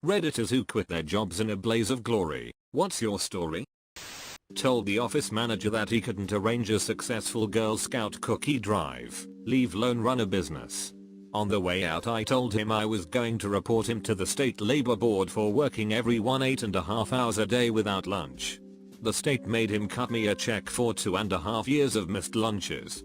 Redditors who quit their jobs in a blaze of glory. What's your story? Told the office manager that he couldn't arrange a successful Girl Scout cookie drive, leave alone run a business. On the way out I told him I was going to report him to the state labor board for working every 8.5 hours a day without lunch. The state made him cut me a check for 2.5 years of missed lunches.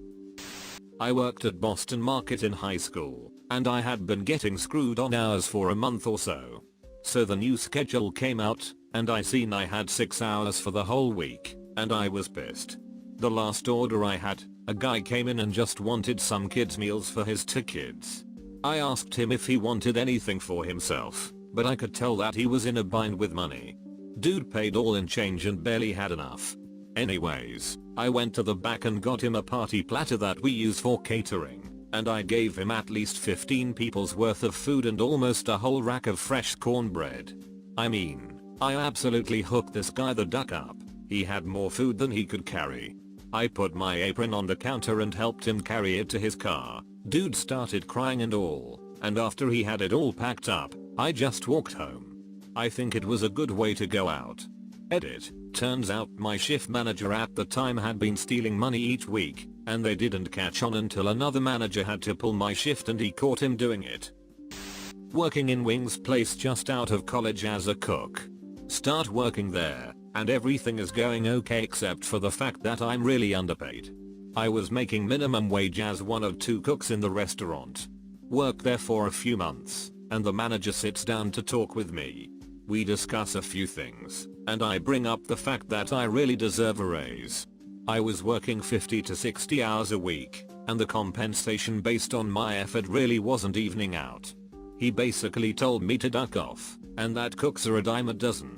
I worked at Boston Market in high school, and I had been getting screwed on hours for a month or so. So the new schedule came out, and I seen I had 6 hours for the whole week, and I was pissed. The last order I had, a guy came in and just wanted some kids meals for his 2 kids. I asked him if he wanted anything for himself, but I could tell that he was in a bind with money. Dude paid all in change and barely had enough. Anyways, I went to the back and got him a party platter that we use for catering, and I gave him at least 15 people's worth of food and almost a whole rack of fresh cornbread. I mean, I absolutely hooked this guy the duck up. He had more food than he could carry. I put my apron on the counter and helped him carry it to his car. Dude started crying and all, and after he had it all packed up, I just walked home. I think it was a good way to go out. Edit. Turns out my shift manager at the time had been stealing money each week, and they didn't catch on until another manager had to pull my shift and he caught him doing it. Working in Wings Place just out of college as a cook. Start working there, and everything is going okay except for the fact that I'm really underpaid. I was making minimum wage as one of 2 cooks in the restaurant. Work there for a few months, and the manager sits down to talk with me. We discuss a few things, and I bring up the fact that I really deserve a raise. I was working 50 to 60 hours a week, and the compensation based on my effort really wasn't evening out. He basically told me to duck off, and that cooks are a dime a dozen.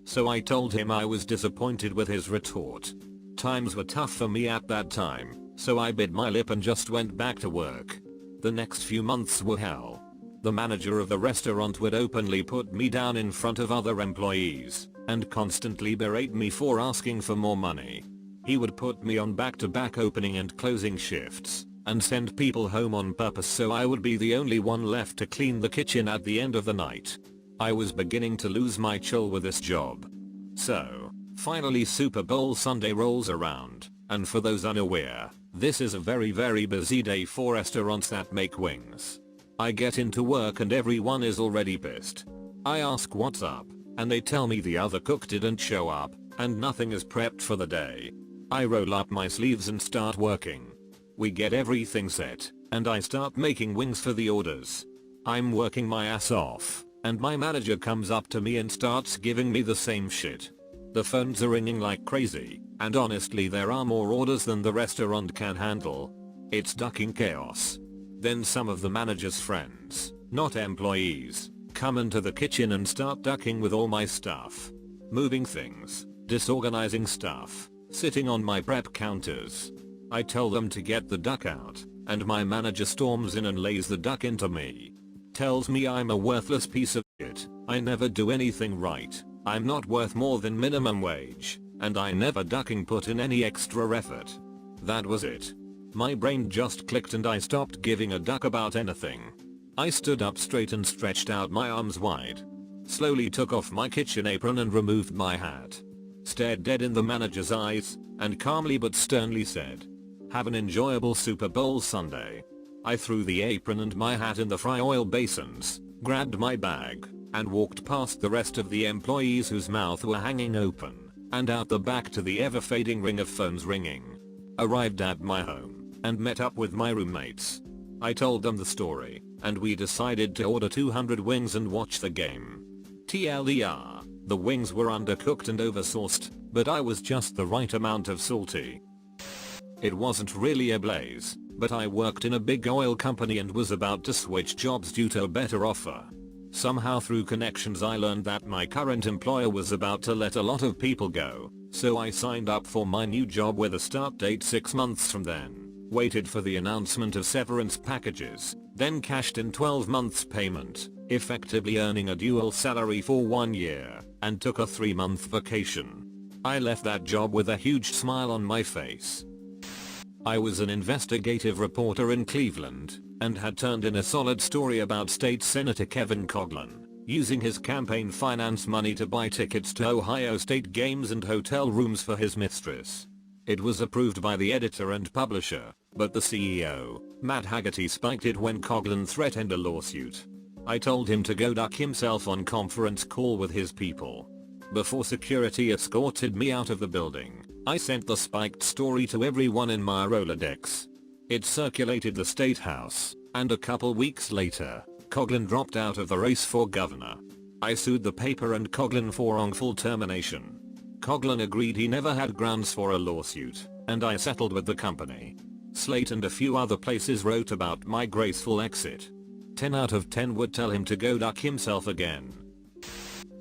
So I told him I was disappointed with his retort. Times were tough for me at that time, so I bit my lip and just went back to work. The next few months were hell. The manager of the restaurant would openly put me down in front of other employees, and constantly berate me for asking for more money. He would put me on back-to-back opening and closing shifts, and send people home on purpose so I would be the only one left to clean the kitchen at the end of the night. I was beginning to lose my chill with this job. So, finally Super Bowl Sunday rolls around, and for those unaware, this is a very busy day for restaurants that make wings. I get into work and everyone is already pissed. I ask what's up, and they tell me the other cook didn't show up, and nothing is prepped for the day. I roll up my sleeves and start working. We get everything set, and I start making wings for the orders. I'm working my ass off, and my manager comes up to me and starts giving me the same shit. The phones are ringing like crazy, and honestly there are more orders than the restaurant can handle. It's ducking chaos. Then some of the manager's friends, not employees, come into the kitchen and start ducking with all my stuff. Moving things, disorganizing stuff, sitting on my prep counters. I tell them to get the duck out, and my manager storms in and lays the duck into me. Tells me I'm a worthless piece of shit, I never do anything right, I'm not worth more than minimum wage, and I never ducking put in any extra effort. That was it. My brain just clicked and I stopped giving a duck about anything. I stood up straight and stretched out my arms wide. Slowly took off my kitchen apron and removed my hat. Stared dead in the manager's eyes, and calmly but sternly said, "Have an enjoyable Super Bowl Sunday." I threw the apron and my hat in the fry oil basins, grabbed my bag, and walked past the rest of the employees whose mouths were hanging open, and out the back to the ever-fading ring of phones ringing. Arrived at my home, and met up with my roommates. I told them the story, and we decided to order 200 wings and watch the game. TLDR, the wings were undercooked and oversauced, but I was just the right amount of salty. It wasn't really a blaze, but I worked in a big oil company and was about to switch jobs due to a better offer. Somehow through connections I learned that my current employer was about to let a lot of people go, so I signed up for my new job with a start date 6 months from then. Waited for the announcement of severance packages, then cashed in 12 months payment, effectively earning a dual salary for 1 year, and took a 3-month vacation. I left that job with a huge smile on my face. I was an investigative reporter in Cleveland, and had turned in a solid story about State Senator Kevin Coughlin, using his campaign finance money to buy tickets to Ohio State games and hotel rooms for his mistress. It was approved by the editor and publisher, but the CEO, Matt Haggerty, spiked it when Coughlin threatened a lawsuit. I told him to go duck himself on conference call with his people. Before security escorted me out of the building, I sent the spiked story to everyone in my Rolodex. It circulated the state house, and a couple weeks later, Coughlin dropped out of the race for governor. I sued the paper and Coughlin for wrongful termination. Coughlin agreed he never had grounds for a lawsuit, and I settled with the company. Slate and a few other places wrote about my graceful exit. 10 out of 10 would tell him to go duck himself again.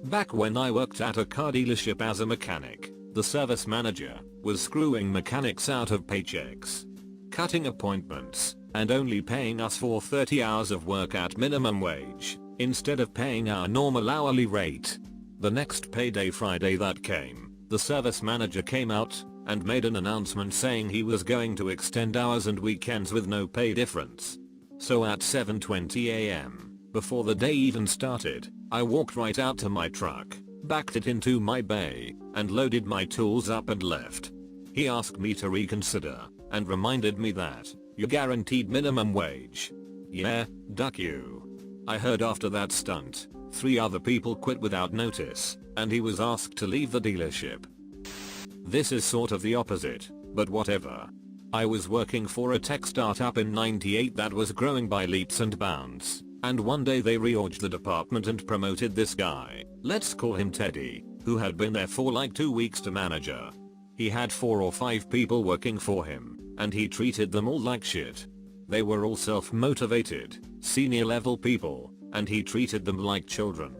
Back when I worked at a car dealership as a mechanic, the service manager was screwing mechanics out of paychecks, cutting appointments, and only paying us for 30 hours of work at minimum wage, instead of paying our normal hourly rate. The next payday Friday that came, the service manager came out and made an announcement saying he was going to extend hours and weekends with no pay difference. So at 7:20 AM, before the day even started, I walked right out to my truck, backed it into my bay, and loaded my tools up and left. He asked me to reconsider, and reminded me that, "You're guaranteed minimum wage." Yeah, duck you. I heard after that stunt, 3 other people quit without notice, and he was asked to leave the dealership. This is sort of the opposite, but whatever. I was working for a tech startup in '98 that was growing by leaps and bounds, and one day they reorged the department and promoted this guy, let's call him Teddy, who had been there for like 2 weeks, to manager. He had 4 or 5 people working for him, and he treated them all like shit. They were all self-motivated, senior level people, and he treated them like children.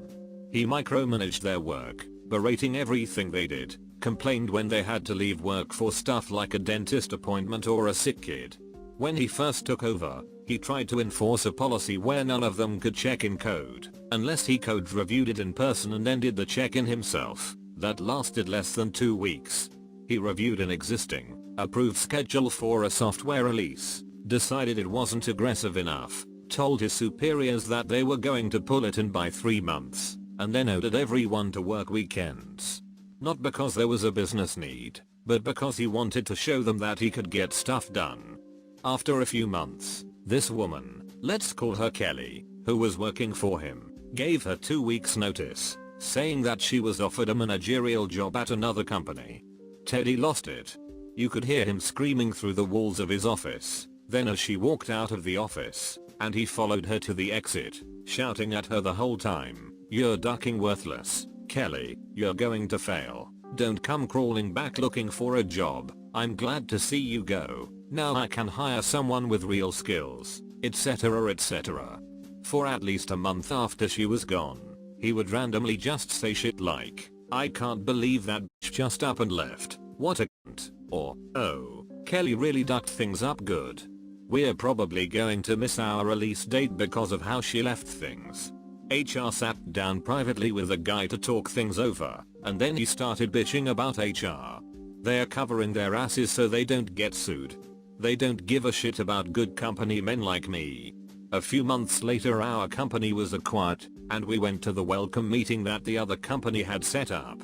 He micromanaged their work, berating everything they did, complained when they had to leave work for stuff like a dentist appointment or a sick kid. When he first took over, he tried to enforce a policy where none of them could check in code, unless he code reviewed it in person and then did the check-in himself. That lasted less than 2 weeks. He reviewed an existing, approved schedule for a software release, decided it wasn't aggressive enough, told his superiors that they were going to pull it in by 3 months, and then ordered everyone to work weekends. Not because there was a business need, but because he wanted to show them that he could get stuff done. After a few months, this woman, let's call her Kelly, who was working for him, gave her 2 weeks notice, saying that she was offered a managerial job at another company. Teddy lost it. You could hear him screaming through the walls of his office, then as she walked out of the office, and he followed her to the exit, shouting at her the whole time, "You're ducking worthless. Kelly, you're going to fail. Don't come crawling back looking for a job. I'm glad to see you go. Now I can hire someone with real skills," etc, etc. For at least a month after she was gone, he would randomly just say shit like, "I can't believe that bitch just up and left. What a cunt," or, "Oh, Kelly really ducked things up good. We're probably going to miss our release date because of how she left things." HR sat down privately with the guy to talk things over, and then he started bitching about HR. They're covering their asses so they don't get sued. They don't give a shit about good company men like me. A few months later our company was acquired, and we went to the welcome meeting that the other company had set up.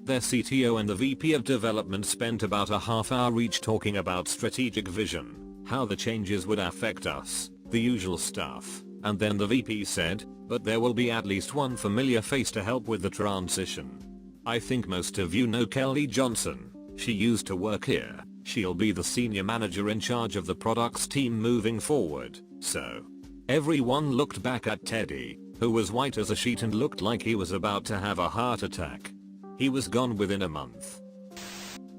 Their CTO and the VP of development spent about a half hour each talking about strategic vision, how the changes would affect us, the usual stuff, and then the VP said, "But there will be at least one familiar face to help with the transition. I think most of you know Kelly Johnson. She used to work here. She'll be the senior manager in charge of the products team moving forward." So everyone looked back at Teddy, who was white as a sheet and looked like he was about to have a heart attack. He was gone within a month.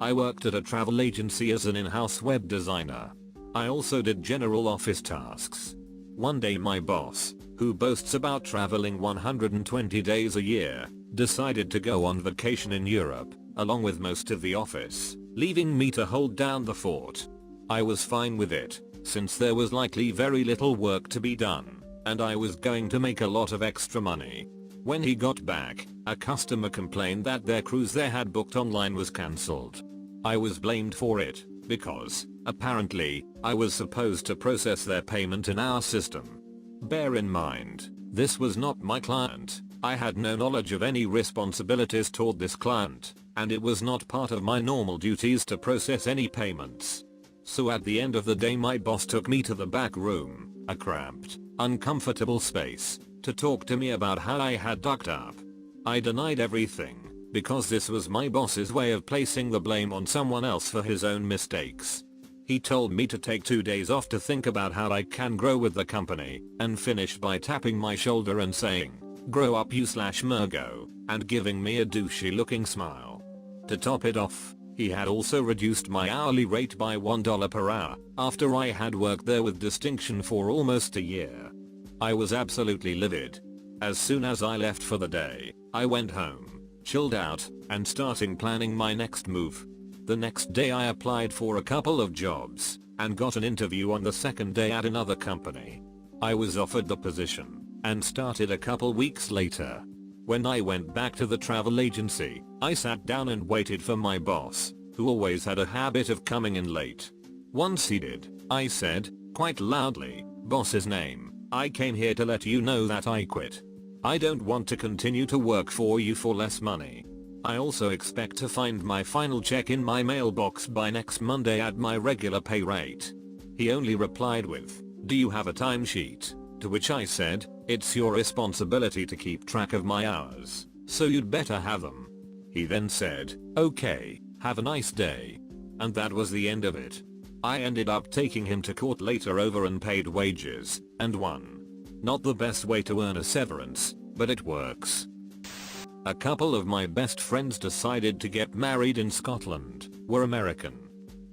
I worked at a travel agency as an in-house web designer. I also did general office tasks. One day my boss, who boasts about traveling 120 days a year, decided to go on vacation in Europe, along with most of the office, leaving me to hold down the fort. I was fine with it, since there was likely very little work to be done, and I was going to make a lot of extra money. When he got back, a customer complained that their cruise they had booked online was cancelled. I was blamed for it, because, apparently, I was supposed to process their payment in our system. Bear in mind, this was not my client, I had no knowledge of any responsibilities toward this client, and it was not part of my normal duties to process any payments. So at the end of the day my boss took me to the back room, a cramped, uncomfortable space, to talk to me about how I had ducked up. I denied everything, because this was my boss's way of placing the blame on someone else for his own mistakes. He told me to take 2 days off to think about how I can grow with the company, and finished by tapping my shoulder and saying, "Grow up you /Mergo," and giving me a douchey looking smile. To top it off, he had also reduced my hourly rate by $1 per hour after I had worked there with distinction for almost a year. I was absolutely livid. As soon as I left for the day, I went home, chilled out, and starting planning my next move. The next day I applied for a couple of jobs and got an interview on the second day at another company. I was offered the position and started a couple weeks later. When I went back to the travel agency, I sat down and waited for my boss, who always had a habit of coming in late. Once he did, I said, quite loudly, "Boss's name, I came here to let you know that I quit. I don't want to continue to work for you for less money. I also expect to find my final check in my mailbox by next Monday at my regular pay rate." He only replied with, "Do you have a timesheet?" To which I said, "It's your responsibility to keep track of my hours, so you'd better have them." He then said, "Okay, have a nice day." And that was the end of it. I ended up taking him to court later over unpaid wages, and won. Not the best way to earn a severance, but it works. A couple of my best friends decided to get married in Scotland. We're American.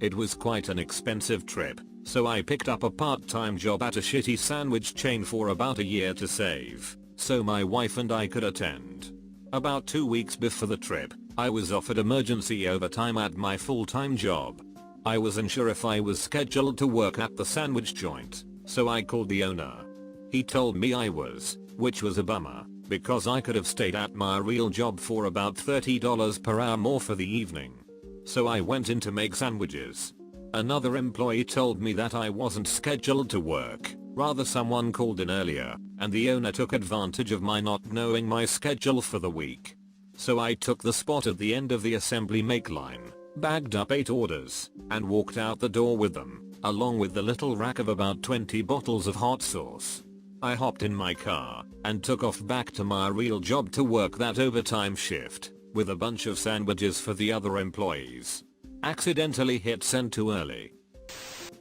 It was quite an expensive trip, so I picked up a part-time job at a shitty sandwich chain for about a year to save, so my wife and I could attend. About 2 weeks before the trip, I was offered emergency overtime at my full-time job. I wasn't sure if I was scheduled to work at the sandwich joint, so I called the owner. He told me I was, which was a bummer, because I could have stayed at my real job for about $30 per hour more for the evening. So I went in to make sandwiches. Another employee told me that I wasn't scheduled to work, rather someone called in earlier, and the owner took advantage of my not knowing my schedule for the week. So I took the spot at the end of the assembly make line, bagged up 8 orders, and walked out the door with them, along with the little rack of about 20 bottles of hot sauce. I hopped in my car and took off back to my real job to work that overtime shift, with a bunch of sandwiches for the other employees. Accidentally hit send too early.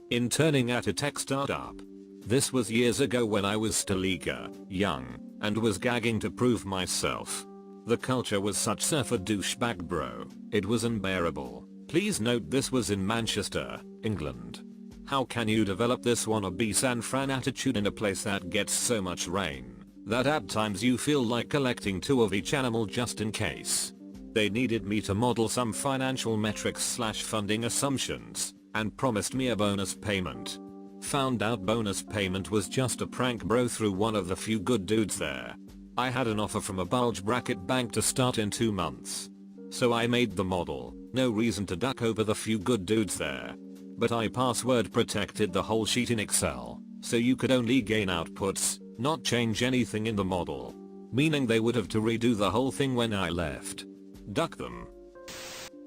Interning at a tech startup. This was years ago when I was still eager, young, and was gagging to prove myself. The culture was such surfer douchebag bro, it was unbearable. Please note this was in Manchester, England. How can you develop this wannabe San Fran attitude in a place that gets so much rain that at times you feel like collecting 2 of each animal just in case? They needed me to model some financial metrics / funding assumptions and promised me a bonus payment. Found out bonus payment was just a prank bro through one of the few good dudes there. I had an offer from a bulge bracket bank to start in 2 months. So I made the model, no reason to duck over the few good dudes there. But I password protected the whole sheet in Excel, so you could only gain outputs, not change anything in the model. Meaning they would have to redo the whole thing when I left. Duck them.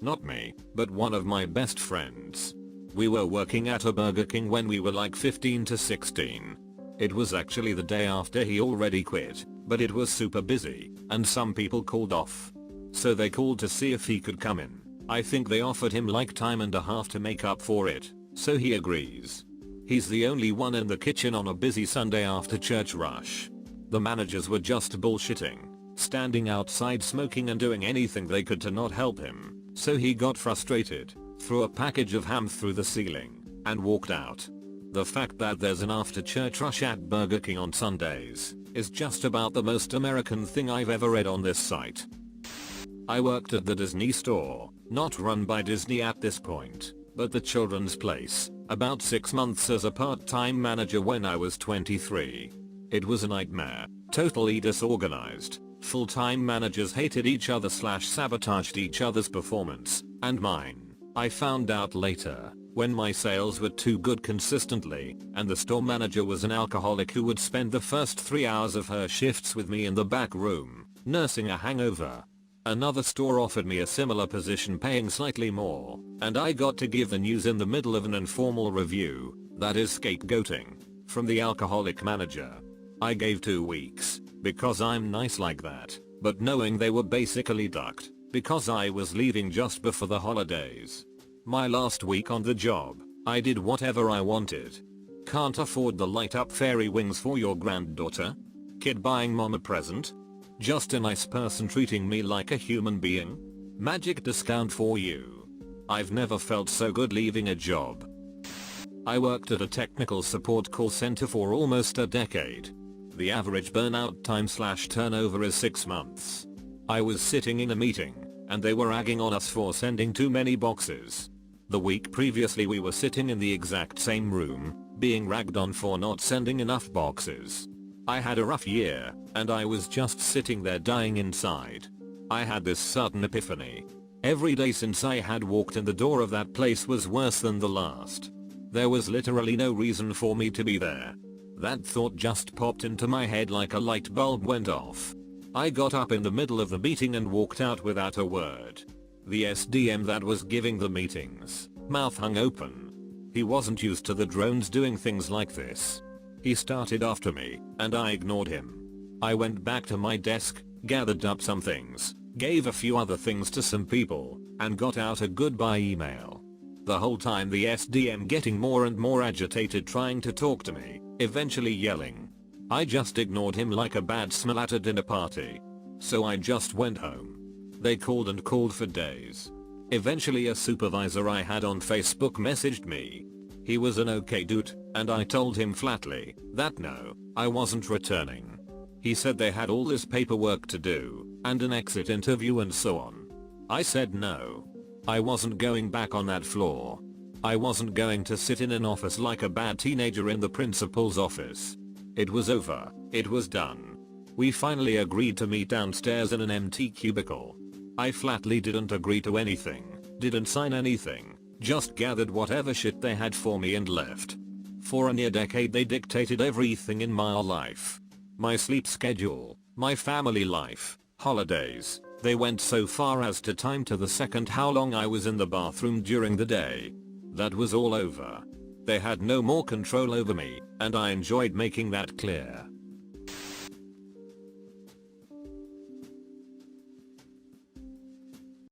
Not me, but one of my best friends. We were working at a Burger King when we were like 15 to 16. It was actually the day after he already quit, but it was super busy, and some people called off. So they called to see if he could come in. I think they offered him like time and a half to make up for it, so he agrees. He's the only one in the kitchen on a busy Sunday after church rush. The managers were just bullshitting, standing outside smoking and doing anything they could to not help him, so he got frustrated, threw a package of ham through the ceiling, and walked out. The fact that there's an after church rush at Burger King on Sundays is just about the most American thing I've ever read on this site. I worked at the Disney store, not run by Disney at this point, but the children's place, about 6 months as a part-time manager when I was 23. It was a nightmare, totally disorganized. Full-time managers hated each other / sabotaged each other's performance, and mine. I found out later, when my sales were too good consistently, and the store manager was an alcoholic who would spend the first 3 hours of her shifts with me in the back room, nursing a hangover. Another store offered me a similar position paying slightly more, and I got to give the news in the middle of an informal review, that is scapegoating, from the alcoholic manager. I gave 2 weeks, because I'm nice like that, but knowing they were basically ducked, because I was leaving just before the holidays. My last week on the job, I did whatever I wanted. Can't afford the light up fairy wings for your granddaughter? Kid buying mom a present? Just a nice person treating me like a human being? Magic discount for you. I've never felt so good leaving a job. I worked at a technical support call center for almost a decade. The average burnout time/turnover is 6 months. I was sitting in a meeting, and they were agging on us for sending too many boxes. The week previously we were sitting in the exact same room, being ragged on for not sending enough boxes. I had a rough year, and I was just sitting there dying inside. I had this sudden epiphany. Every day since I had walked in the door of that place was worse than the last. There was literally no reason for me to be there. That thought just popped into my head like a light bulb went off. I got up in the middle of the meeting and walked out without a word. The SDM that was giving the meetings, mouth hung open. He wasn't used to the drones doing things like this. He started after me, and I ignored him. I went back to my desk, gathered up some things, gave a few other things to some people, and got out a goodbye email. The whole time the SDM getting more and more agitated trying to talk to me, eventually yelling. I just ignored him like a bad smell at a dinner party. So I just went home. They called and called for days. Eventually a supervisor I had on Facebook messaged me. He was an okay dude, and I told him flatly that no, I wasn't returning. He said they had all this paperwork to do, and an exit interview and so on. I said no. I wasn't going back on that floor. I wasn't going to sit in an office like a bad teenager in the principal's office. It was over, it was done. We finally agreed to meet downstairs in an empty cubicle. I flatly didn't agree to anything, didn't sign anything, just gathered whatever shit they had for me and left. For a near decade they dictated everything in my life. My sleep schedule, my family life, holidays. They went so far as to time to the second how long I was in the bathroom during the day. That was all over. They had no more control over me, and I enjoyed making that clear.